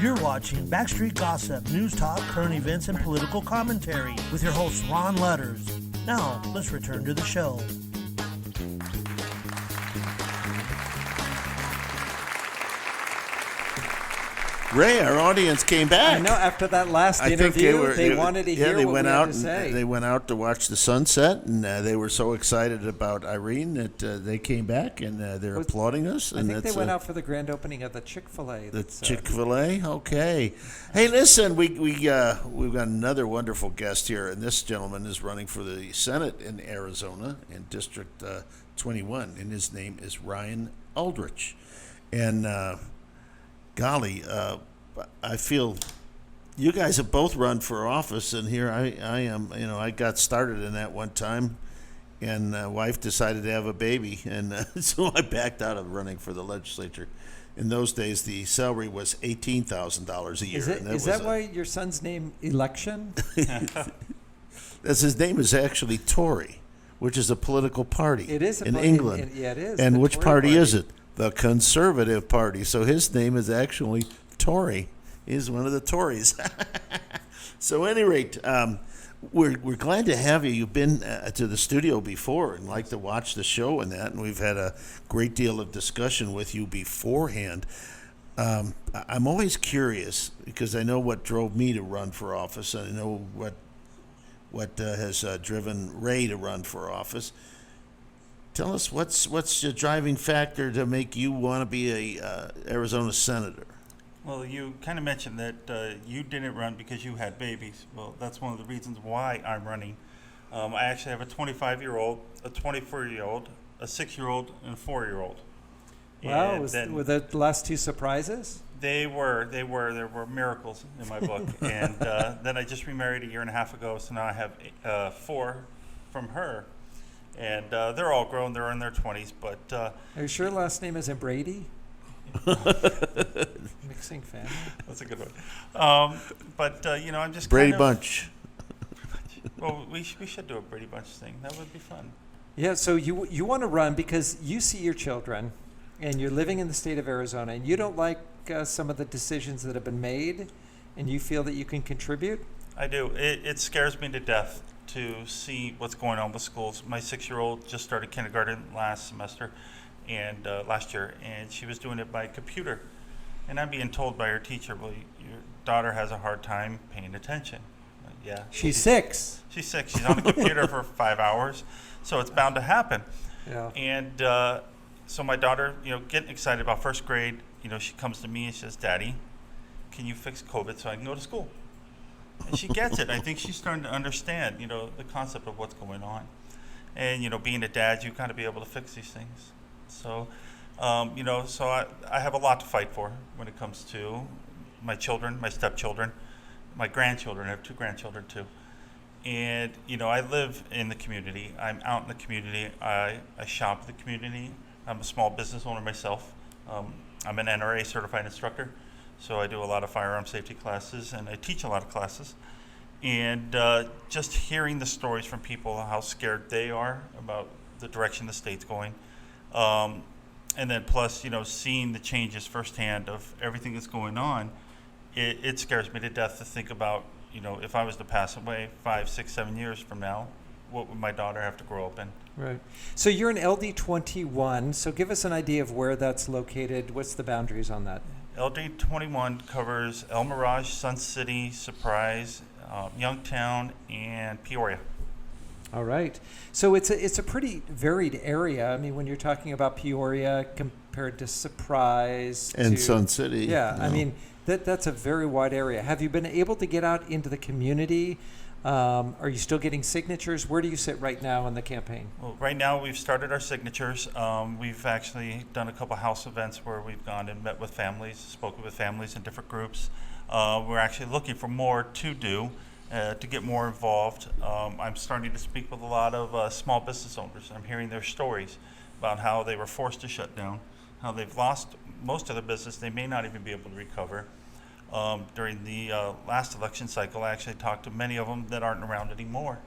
You're watching Backstreet Gossip, news talk, current events, and political commentary with your host, Ron Ludders. Now, let's return to the show. Ray, our audience came back. I know. After that last interview, they wanted to hear what we had to say. They went out to watch the sunset, and they were so excited about Irene that they came back, and they're applauding us. I think they went out for the grand opening of the Chick-fil-A. The Chick-fil-A? Okay. Hey, listen, we've got another wonderful guest here, and this gentleman is running for the Senate in Arizona in District 21, and his name is Ryan Eldridge. And golly, I feel you guys have both run for office, and here I am. You know, I got started in that one time, and wife decided to have a baby, and so I backed out of running for the legislature. In those days, the salary was $18,000 a year. Is that why your son's name Election? His name is actually Tory, which is a political party. It is in England. Yeah, it is. And which Tory party is it? The Conservative Party. So his name is actually Tory. He's one of the Tories. So at any rate, we're glad to have you. You've been to the studio before and like to watch the show and that, and we've had a great deal of discussion with you beforehand. I'm always curious because I know what drove me to run for office, and I know what has driven Ray to run for office. Tell us what's the driving factor to make you want to be a Arizona senator? Well, you kind of mentioned that you didn't run because you had babies. Well, that's one of the reasons why I'm running. I actually have a 25-year-old, a 24-year-old, a 6-year-old, and a 4-year-old. Wow, were the last two surprises? They were miracles in my book. And then I just remarried a year and a half ago, so now I have 4 from her. And they're all grown. They're in their 20s. But are you sure last name isn't Brady? Mixing family. That's a good one. But I'm just Brady Bunch. Well, we should do a Brady Bunch thing. That would be fun. Yeah. So you want to run because you see your children, and you're living in the state of Arizona, and you don't like some of the decisions that have been made, and you feel that you can contribute. I do. It scares me to death to see what's going on with schools. My 6-year-old just started kindergarten last semester and last year, and she was doing it by computer. And I'm being told by her teacher, well, your daughter has a hard time paying attention. Yeah. She's 6. She's 6. She's on the computer for 5 hours, so it's bound to happen. Yeah. And so my daughter, getting excited about first grade, she comes to me and says, Daddy, can you fix COVID so I can go to school? And she gets it. I think she's starting to understand, the concept of what's going on. And, being a dad, you got to be able to fix these things. So, so I have a lot to fight for when it comes to my children, my stepchildren, my grandchildren. I have 2 grandchildren, too. And, I live in the community. I'm out in the community. I shop in the community. I'm a small business owner myself. I'm an NRA certified instructor. So I do a lot of firearm safety classes, and I teach a lot of classes. And just hearing the stories from people, how scared they are about the direction the state's going. And then plus, seeing the changes firsthand of everything that's going on, it scares me to death to think about, if I was to pass away 5, 6, 7 years from now, what would my daughter have to grow up in? Right. So you're in LD21, so give us an idea of where that's located. What's the boundaries on that? LD21 covers El Mirage, Sun City, Surprise, Youngtown, and Peoria. All right. So it's a pretty varied area. I mean, when you're talking about Peoria compared to Surprise and Sun City. Yeah, I mean, that's a very wide area. Have you been able to get out into the community? Are you still getting signatures? Where do you sit right now in the campaign? Well, right now we've started our signatures. We've actually done a couple house events where we've gone and met with families, spoken with families in different groups. We're actually looking for more to do. To get more involved. I'm starting to speak with a lot of small business owners. I'm hearing their stories about how they were forced to shut down, how they've lost most of their business. They may not even be able to recover. During the last election cycle, I actually talked to many of them that aren't around anymore.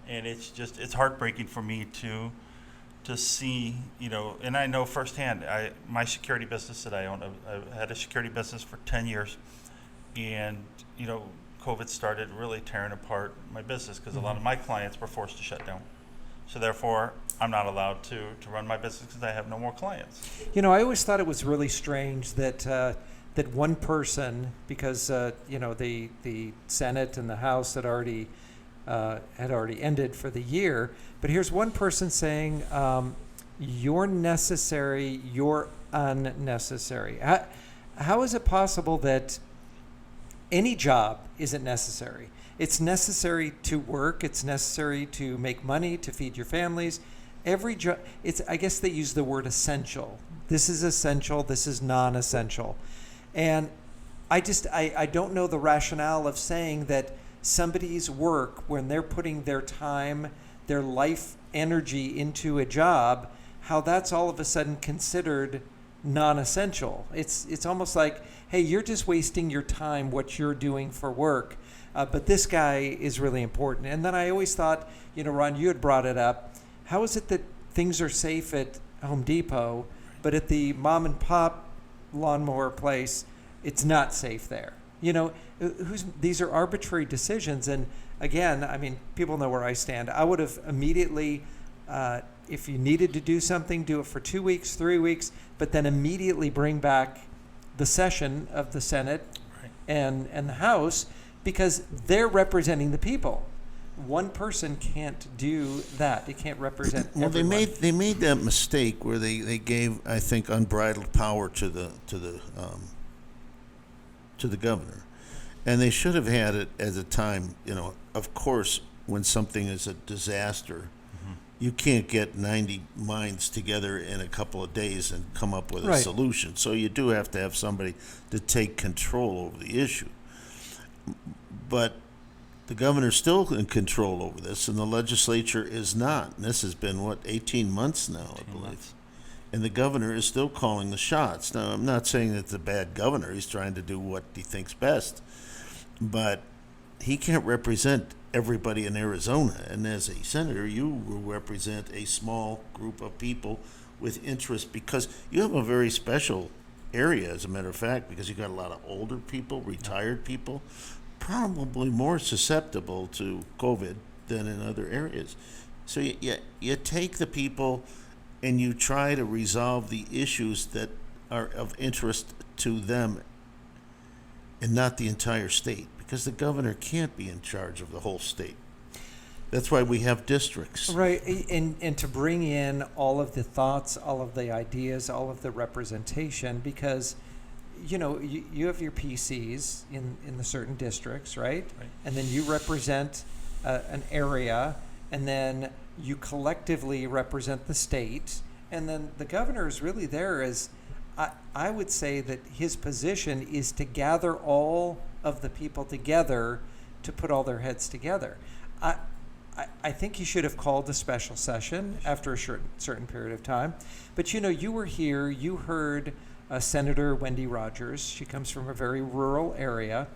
And it's heartbreaking for me to see, and I know firsthand, my security business that I own, I've had a security business for 10 years. and COVID started really tearing apart my business because a lot of my clients were forced to shut down. So therefore, I'm not allowed to run my business because I have no more clients. I always thought it was really strange that that one person, because the Senate and the House had already ended for the year, but here's one person saying, "You're necessary, you're unnecessary." How is it possible that any job isn't necessary? It's necessary to work. It's necessary to make money, to feed your families. Every job, I guess they use the word essential. This is essential. This is non-essential. And I don't know the rationale of saying that somebody's work, when they're putting their time, their life energy into a job, how that's all of a sudden considered non-essential. It's almost like, hey, you're just wasting your time, what you're doing for work. But this guy is really important. And then I always thought, Ron, you had brought it up. How is it that things are safe at Home Depot, but at the mom and pop lawnmower place, it's not safe there? These are arbitrary decisions. And again, I mean, people know where I stand. I would have immediately, if you needed to do something, do it for 2 weeks, 3 weeks, but then immediately bring back the session of the Senate and the House, because they're representing the people. One person can't do that. They can't represent everyone. They made that mistake where they gave, I think, unbridled power to the governor, and they should have had it at a time. Of course, when something is a disaster, you can't get 90 minds together in a couple of days and come up with a solution. So you do have to have somebody to take control over the issue. But the governor's still in control over this, and the legislature is not. And this has been, 18 months now, I believe. And the governor is still calling the shots. Now, I'm not saying that it's a bad governor. He's trying to do what he thinks best. But he can't represent everybody in Arizona. And as a senator, you will represent a small group of people with interest, because you have a very special area, as a matter of fact, because you got a lot of older people, retired people, probably more susceptible to COVID than in other areas. So you take the people and you try to resolve the issues that are of interest to them and not the entire state, because the governor can't be in charge of the whole state. That's why we have districts. Right, and to bring in all of the thoughts, all of the ideas, all of the representation, because you have your PCs in the certain districts, right? And then you represent an area, and then you collectively represent the state, and then the governor is really there as, I would say that his position is to gather all of the people together to put all their heads together. I think he should have called a special session after a certain period of time. But you were here, you heard Senator Wendy Rogers. She comes from a very rural area,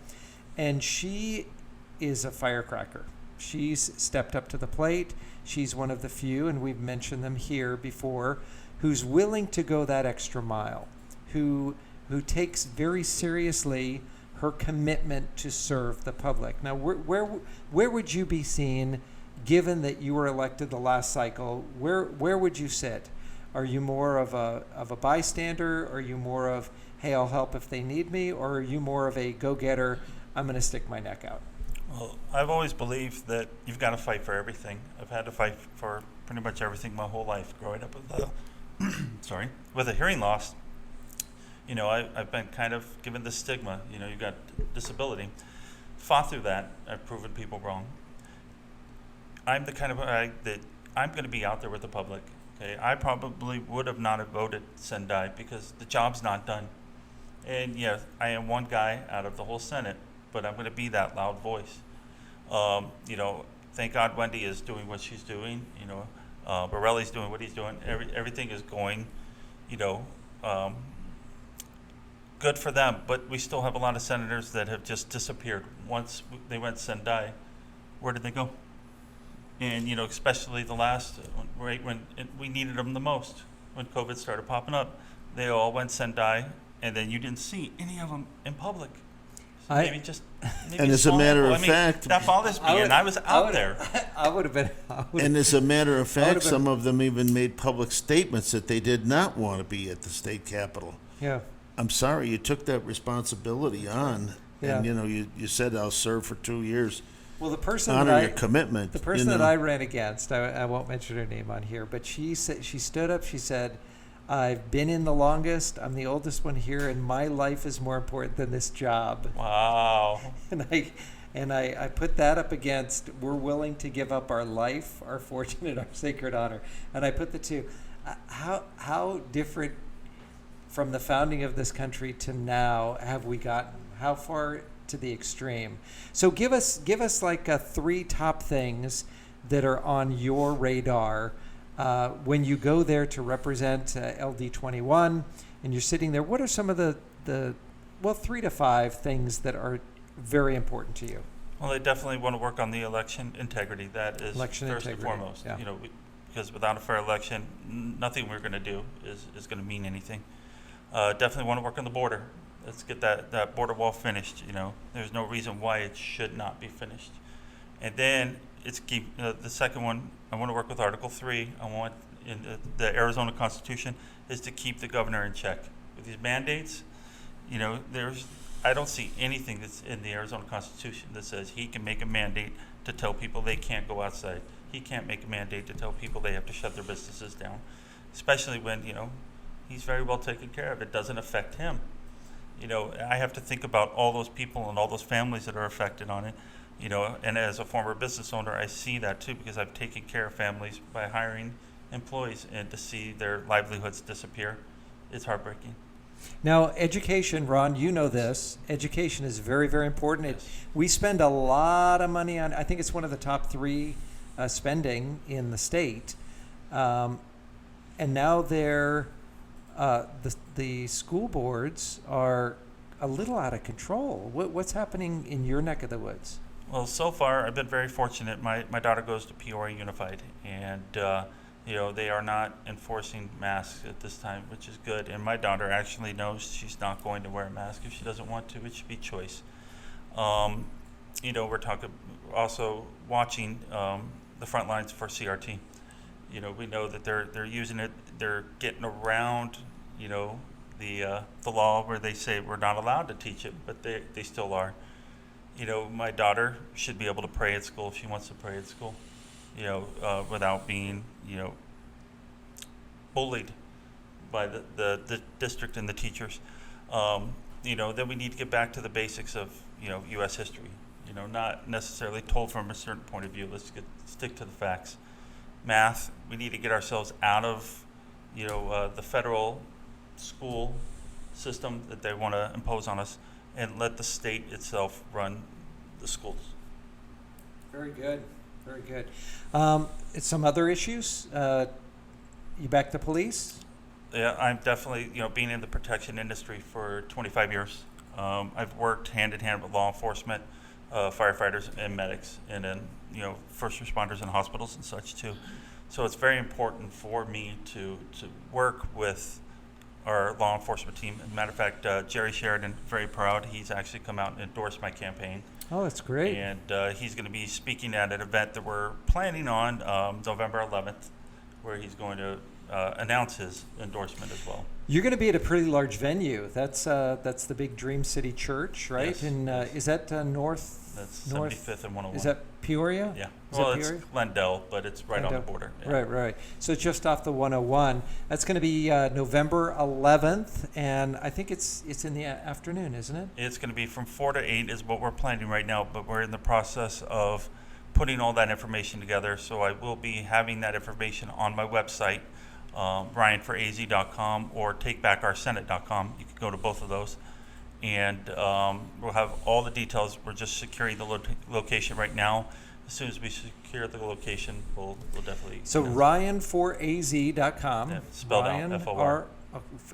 and she is a firecracker. She's stepped up to the plate. She's one of the few, and we've mentioned them here before, who's willing to go that extra mile, who takes very seriously her commitment to serve the public. Now, where would you be seen, given that you were elected the last cycle? Where would you sit? Are you more of a bystander? Are you more of, hey, I'll help if they need me? Or are you more of a go-getter, I'm going to stick my neck out? Well, I've always believed that you've got to fight for everything. I've had to fight for pretty much everything my whole life, growing up with with a hearing loss. I've been kind of given the stigma, you've got disability. Fought through that. I've proven people wrong. I'm the kind of guy that I'm going to be out there with the public. Okay, I probably would have not have voted Sendai because the job's not done. And yes, I am one guy out of the whole Senate, but I'm going to be that loud voice. Thank God Wendy is doing what she's doing. Borelli's doing what he's doing. Everything is going, good for them. But we still have a lot of senators that have just disappeared. Once they went Sendai, where did they go? And, especially the last, right when we needed them the most, when COVID started popping up, they all went Sendai, and then you didn't see any of them in public. So maybe just maybe And as a small matter handful. of I mean, fact- that bothers me, and I was out there. I would have been. And as a matter of would've fact, been- some of them even made public statements that they did not want to be at the state capitol. Yeah. I'm sorry, you took that responsibility on. Yeah. And, you said, I'll serve for 2 years. Well, the person Honor that your commitment. the person that I ran against, I won't mention her name on here, but she said, she stood up, she said, I've been in the longest, I'm the oldest one here, and my life is more important than this job. Wow. And I put that up against, we're willing to give up our life, our fortune, and our sacred honor. And I put the two. How different from the founding of this country to now have we gotten? How far to the extreme? So give us like 3 top things that are on your radar when you go there to represent LD21 and you're sitting there. What are some of the 3 to 5 things that are very important to you? Well, they definitely want to work on the election integrity. That is Election first integrity, and foremost. yeah. Because without a fair election, nothing we're going to do is going to mean anything. Definitely want to work on the border. Let's get that border wall finished. There's no reason why it should not be finished. And then it's keep the second one. I want to work with Article 3. I want in the Arizona Constitution is to keep the governor in check with these mandates. I don't see anything that's in the Arizona Constitution that says he can make a mandate to tell people they can't go outside. He can't make a mandate to tell people they have to shut their businesses down, especially when, he's very well taken care of. It doesn't affect him. I have to think about all those people and all those families that are affected on it, and as a former business owner, I see that too, because I've taken care of families by hiring employees, and to see their livelihoods disappear, it's heartbreaking. Now, education, Ron, you know this. Education is very, very important. Yes. We spend a lot of money on, I think it's one of the top 3 spending in the state. And now the school boards are a little out of control. What's happening in your neck of the woods? Well, so far, I've been very fortunate. My daughter goes to Peoria Unified, and they are not enforcing masks at this time, which is good. And my daughter actually knows she's not going to wear a mask if she doesn't want to. It should be choice. We're talking also watching the front lines for CRT. We know that they're using it. They're getting around, the law where they say we're not allowed to teach it, but they still are. My daughter should be able to pray at school if she wants to pray at school, without being, bullied by the district and the teachers. Then we need to get back to the basics of, U.S. history, not necessarily told from a certain point of view. Let's stick to the facts. Math, we need to get ourselves out of, the federal school system that they want to impose on us, and let the state itself run the schools. Very good. Very good. Some other issues? You back the police? Yeah, I'm definitely, being in the protection industry for 25 years. I've worked hand in hand with law enforcement, firefighters and medics, and then, first responders in hospitals and such too. So it's very important for me to work with our law enforcement team. As a matter of fact, Jerry Sheridan, very proud, he's actually come out and endorsed my campaign. Oh, that's great. And he's going to be speaking at an event that we're planning on November 11th, where he's going to announce his endorsement as well. You're going to be at a pretty large venue. That's the big Dream City Church, right? Yes, And yes. Is that north? That's north, 75th and 101. Is that Peoria? Yeah. Is Well, that it's Peoria? Glendale, but it's right on the Glendale. border. Yeah. Right. So it's just off the 101. That's going to be November 11th, and I think it's in the afternoon, isn't it? It's going to be from 4 to 8 is what we're planning right now, but we're in the process of putting all that information together. So I will be having that information on my website, ryanforaz.com or takebackoursenate.com. You can go to both of those. And we'll have all the details. We're just securing the location right now. As soon as we secure the location, we'll definitely. So ryanforaz.com. Yeah, spelled out, F-O-R.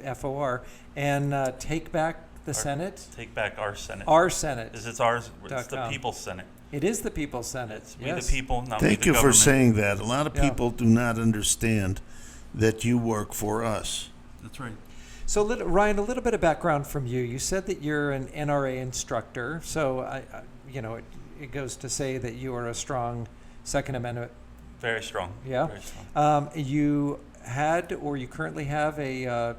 F-O-R. And Take Back the Senate. Take back our Senate. Our Senate. It's ours. It's the .com. People's Senate. It is the People's Senate. It's we yes. the people, not we Thank the you government. for saying that. A lot of Yeah. people do not understand that you work for us. That's right. So, Ryan, a little bit of background from you. You said that you're an NRA instructor. So, it goes to say that you are a strong Second Amendment. Very strong. Yeah. Very strong. You had, or you currently have a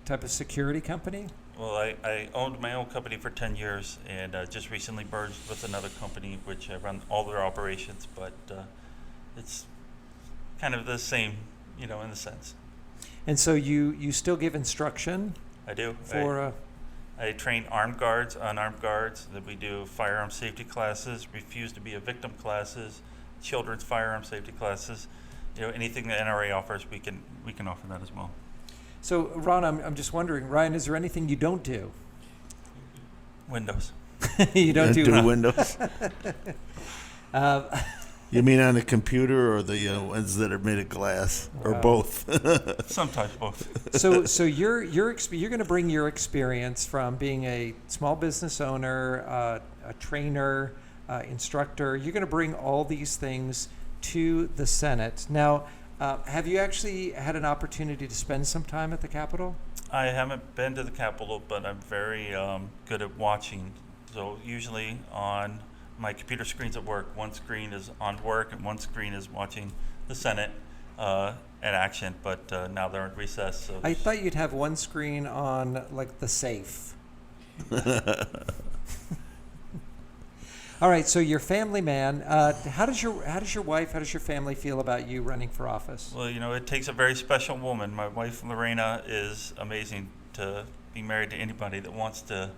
type of security company? Well, I owned my own company for 10 years and just recently merged with another company which I run all their operations, but it's kind of the same, in a sense. And so you still give instruction I do. for I train armed guards, unarmed guards, that we do firearm safety classes, refuse to be a victim classes, children's firearm safety classes. Anything the NRA offers, we can offer that as well. So, Ron, I'm just wondering, Ryan, is there anything you don't do? Windows. You don't do Windows? You mean on a computer or the ones that are made of glass, or both? Sometimes both. So you're going to bring your experience from being a small business owner, a trainer, instructor. You're going to bring all these things to the Senate. Now, have you actually had an opportunity to spend some time at the Capitol? I haven't been to the Capitol, but I'm very good at watching. So usually on my computer screens at work, one screen is on work and one screen is watching the Senate at action, but now they're in recess. So I thought you'd have one screen on, like, the safe. All right, so you're a family man. How does your wife, how does your family feel about you running for office? Well, it takes a very special woman. My wife, Lorena, is amazing to be married to anybody that wants to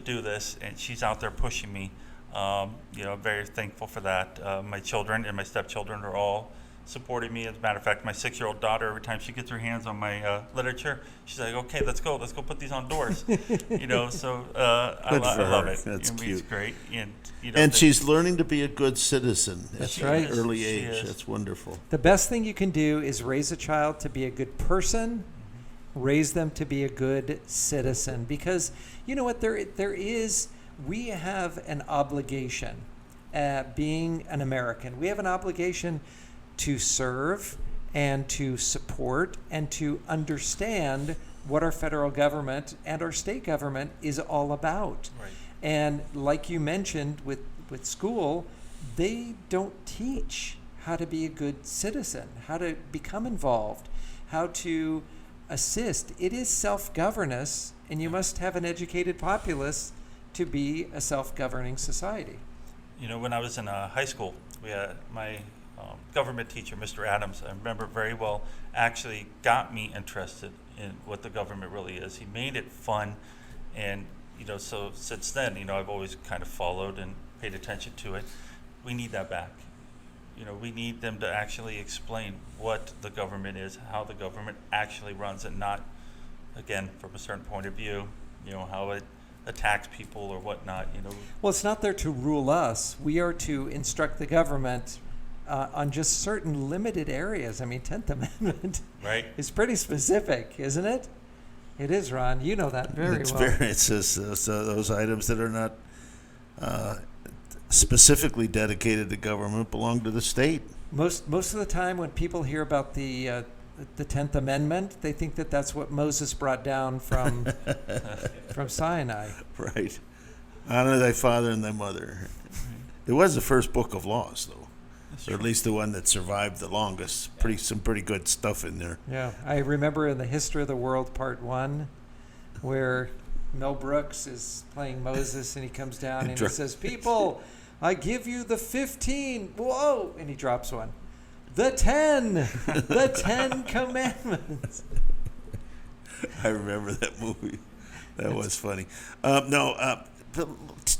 do this, and she's out there pushing me. I'm very thankful for that. My children and my stepchildren are all supporting me. As a matter of fact, my 6-year-old daughter, every time she gets her hands on my literature, she's like, "Okay, let's go put these on doors." So I love it. That's cute. It's great, and she's learning to be a good citizen That's at right. an early She age. is. That's wonderful. The best thing you can do is raise a child to be a good person, raise them to be a good citizen. Because you know what, we have an obligation, being an American. We have an obligation to serve and to support and to understand what our federal government and our state government is all about. Right. And like you mentioned with school, they don't teach how to be a good citizen, how to become involved, how to assist. It is self-governance, and you must have an educated populace to be a self-governing society. When I was in high school, we had my government teacher, Mr. Adams, I remember very well, actually got me interested in what the government really is. He made it fun, and so since then, I've always kind of followed and paid attention to it. We need that back. We need them to actually explain what the government is, how the government actually runs, and not, again, from a certain point of view, how it attacks people or whatnot. Well, it's not there to rule us. We are to instruct the government on just certain limited areas. I mean, 10th Amendment Right. is pretty specific, isn't it? It is, Ron. You know that very well. It says those items that are not specifically dedicated to government belong to the state. Most of the time when people hear about the 10th Amendment, they think that that's what Moses brought down from Sinai. Right. Honor thy father and thy mother. It was the first book of laws, though. Or at least the one that survived the longest. Some pretty good stuff in there. Yeah, I remember in the History of the World Part 1 where Mel Brooks is playing Moses and he comes down and he says, "People, I give you the 15." Whoa! And he drops one. The 10. The 10 Commandments. I remember that movie. That was funny.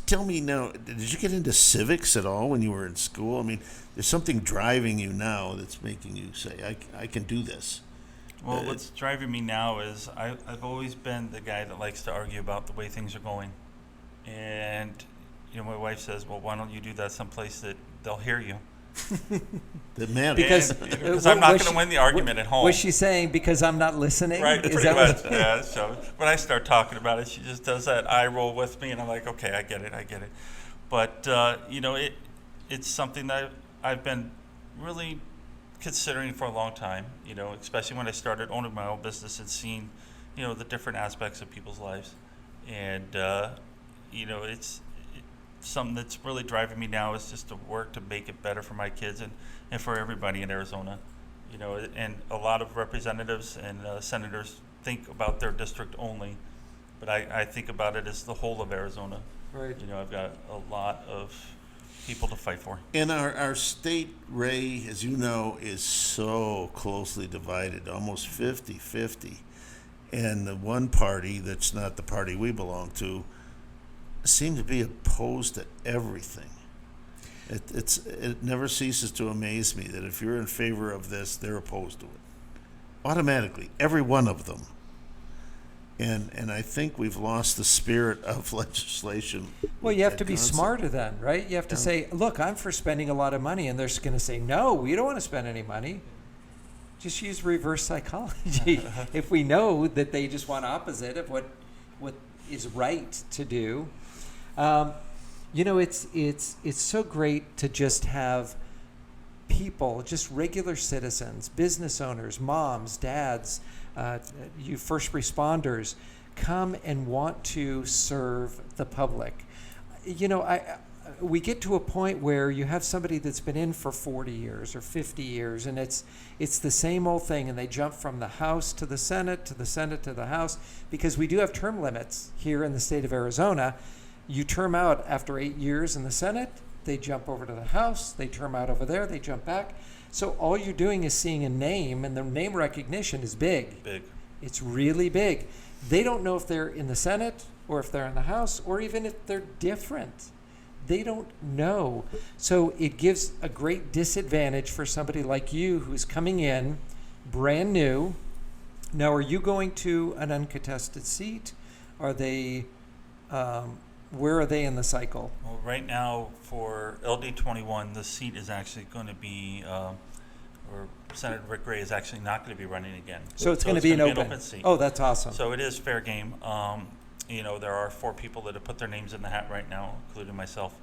Tell me now, did you get into civics at all when you were in school? I mean, there's something driving you now that's making you say, I can do this. Well, what's driving me now is I've always been the guy that likes to argue about the way things are going. And, my wife says, "Well, why don't you do that someplace that they'll hear you?" That matters. Because I'm not going to win the argument at home. Was she saying because I'm not listening? Right, Is pretty that much. what- Yeah. So when I start talking about it, she just does that eye roll with me, and I'm like, okay, I get it. But it's something that I've been really considering for a long time. Especially when I started owning my own business and seeing, the different aspects of people's lives. And, it's something that's really driving me now is just to work to make it better for my kids and for everybody in Arizona. And a lot of representatives and senators think about their district only, but I think about it as the whole of Arizona. Right. I've got a lot of people to fight for. And our state, Ray, as you know, is so closely divided, almost 50-50. And the one party that's not the party we belong to seem to be opposed to everything. It never ceases to amaze me that if you're in favor of this, they're opposed to it. Automatically, every one of them. And I think we've lost the spirit of legislation. Well, you have to be concept. smarter then, right? You have to say, look, I'm for spending a lot of money, and they're just going to say, no, we don't want to spend any money. Just use reverse psychology. If we know that they just want opposite of what is right to do. It's so great to just have people, just regular citizens, business owners, moms, dads, you first responders, come and want to serve the public. We get to a point where you have somebody that's been in for 40 years or 50 years, and it's the same old thing, and they jump from the House to the Senate, to the Senate to the House, because we do have term limits here in the state of Arizona. You term out after 8 years in the Senate, they jump over to the House, they term out over there, they jump back. So all you're doing is seeing a name, and the name recognition is big. Big. It's really big. They don't know if they're in the Senate or if they're in the House or even if they're different. They don't know. So it gives a great disadvantage for somebody like you who's coming in brand new. Now, are you going to an uncontested seat? Are they, where are they in the cycle? Well, right now for LD 21, the seat is actually going to be, or Senator Rick Gray is actually not going to be running again. So it's going to be an open seat. Oh, that's awesome. So it is fair game. There are 4 people that have put their names in the hat right now, including myself.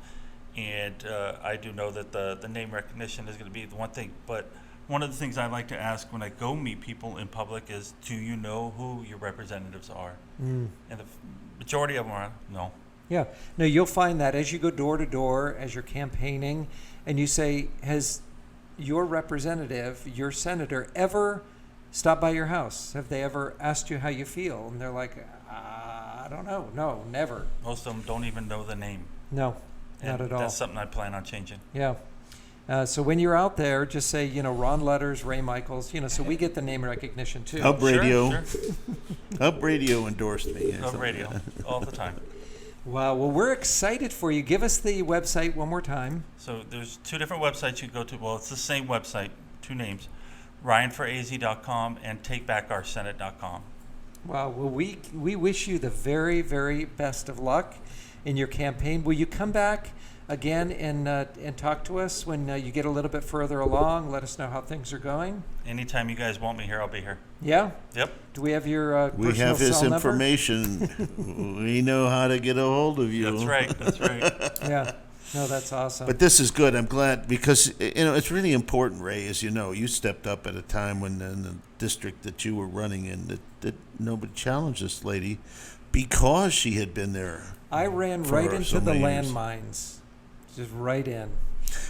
And I do know that the name recognition is going to be the one thing. But one of the things I like to ask when I go meet people in public is, do you know who your representatives are? And the majority of them are, no. Yeah. No, you'll find that as you go door to door, as you're campaigning, and you say, has your representative, your senator, ever stopped by your house? Have they ever asked you how you feel? And they're like, I don't know. No, never. Most of them don't even know the name. No, not And at all. that's something I plan on changing. Yeah. So when you're out there, just say, Ron Ludders, Ray Michaels, so we get the name recognition too. Hub Radio. Sure. Hub Radio endorsed me. Hub Radio, all the time. Wow. Well, we're excited for you. Give us the website one more time. So there's 2 different websites you can go to. Well, it's the same website, 2 names, RyanForAZ.com and TakeBackOurSenate.com. Wow. Well, we wish you the very, very best of luck in your campaign. Will you come back again and talk to us when you get a little bit further along? Let us know how things are going. Anytime you guys want me here, I'll be here. Yeah? Yep. Do we have your We personal have his cell number? information. We know how to get a hold of you. That's right. That's right. Yeah. No, that's awesome. But this is good. I'm glad because it's really important, Ray. As you know, you stepped up at a time when in the district that you were running in that nobody challenged this lady because she had been there. I ran for right into so the many years. landmines. Just right in.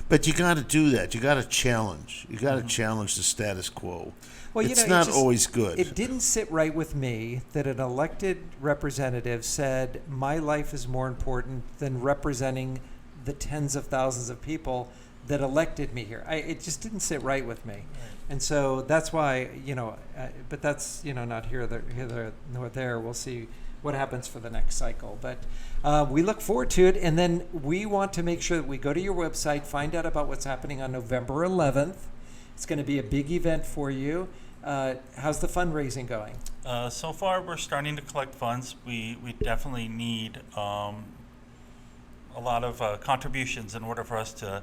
But you got to do that. You got to challenge. You got to challenge the status quo. Well, it's it not just- always good. It didn't sit right with me that an elected representative said, my life is more important than representing the tens of thousands of people that elected me here. It just didn't sit right with me. And so that's why, but that's, not here nor there. We'll see what happens for the next cycle. But we look forward to it. And then we want to make sure that we go to your website, find out about what's happening on November 11th. It's going to be a big event for you. How's the fundraising going? So far, we're starting to collect funds. We definitely need a lot of contributions in order for us to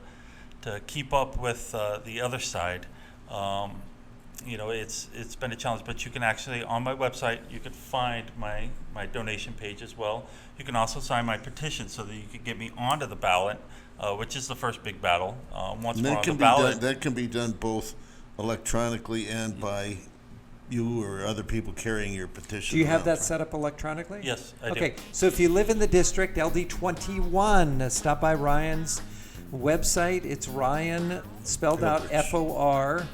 keep up with the other side. It's been a challenge, but you can actually, on my website, you can find my donation page as well. You can also sign my petition so that you can get me onto the ballot, which is the first big battle. Once And we're that on can the be done. ballot, That can be done both electronically and by you or other people carrying your petition. Do you have around. that set up electronically? Yes, I do. Okay, so if you live in the district, LD21, stop by Ryan's website. It's Ryan, spelled out Eldridge. FOR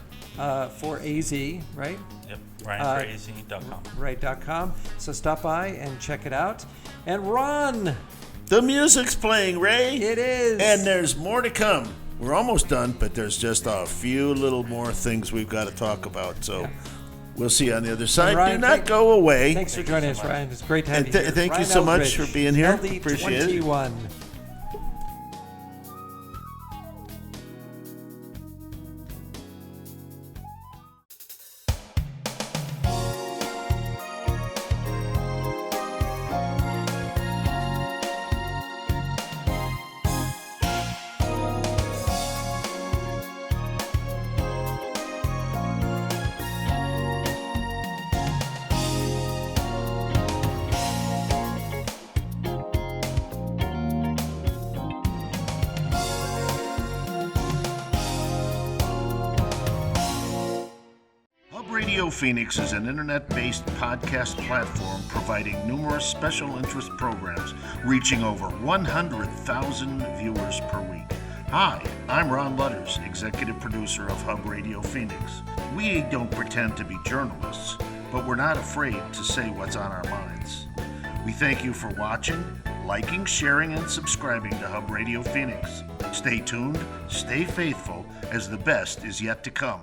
for AZ, right? Yep, RyanForAZ.com. Right.com. So stop by and check it out. And Ron, The music's playing, Ray. it is. And there's more to come. We're almost done, but there's just a few little more things we've got to talk about. So Yeah. we'll see you on the other side. Ryan, Do not go away. Thanks for Thank you joining so us, much. Ryan. It's great to have And you here. thank you Ryan so much Eldridge, for being here. LD21. Appreciate it. Hub Radio Phoenix is an internet-based podcast platform providing numerous special interest programs reaching over 100,000 viewers per week. Hi, I'm Ron Ludders, executive producer of Hub Radio Phoenix. We don't pretend to be journalists, but we're not afraid to say what's on our minds. We thank you for watching, liking, sharing, and subscribing to Hub Radio Phoenix. Stay tuned, stay faithful, as the best is yet to come.